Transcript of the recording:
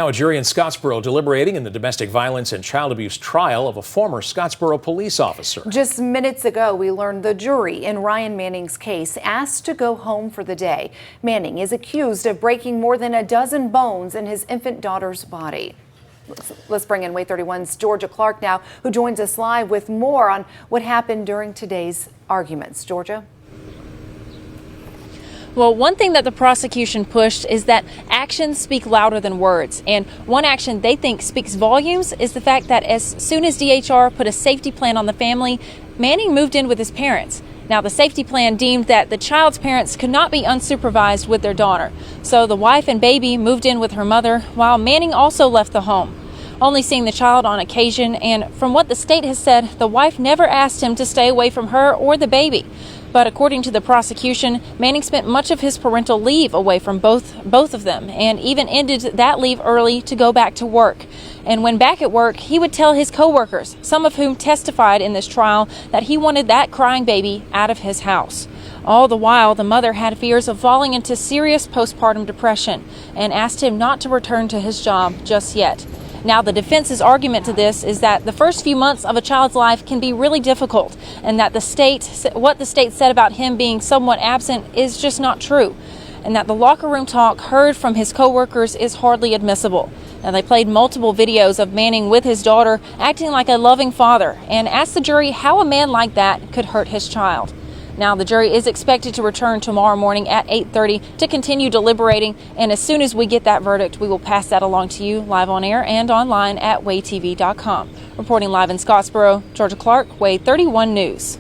Now a jury in Scottsboro deliberating in the domestic violence and child abuse trial of a former Scottsboro police officer. Just minutes ago, we learned the jury in Ryan Manning's case asked to go home for the day. Manning is accused of breaking more than a dozen bones in his infant daughter's body. Let's bring in WAAY 31's Georgia Clark now, who joins us live with more on what happened during today's arguments. Georgia? Well, one thing that the prosecution pushed is that actions speak louder than words. And one action they think speaks volumes is the fact that as soon as DHR put a safety plan on the family, Manning moved in with his parents. Now, the safety plan deemed that the child's parents could not be unsupervised with their daughter. So the wife and baby moved in with her mother, while Manning also left the home, only seeing the child on occasion. And from what the state has said, the wife never asked him to stay away from her or the baby. But according to the prosecution, Manning spent much of his parental leave away from both of them, and even ended that leave early to go back to work. And when back at work, he would tell his co-workers, some of whom testified in this trial, that he wanted that crying baby out of his house. All the while, the mother had fears of falling into serious postpartum depression and asked him not to return to his job just yet. Now, the defense's argument to this is that the first few months of a child's life can be really difficult, and that what the state said about him being somewhat absent is just not true, and that the locker room talk heard from his co-workers is hardly admissible. Now, they played multiple videos of Manning with his daughter acting like a loving father and asked the jury how a man like that could hurt his child. Now, the jury is expected to return tomorrow morning at 8:30 to continue deliberating, and as soon as we get that verdict, we will pass that along to you live on air and online at WAAYTV.com. Reporting live in Scottsboro, Georgia Clark, WAAY 31 News.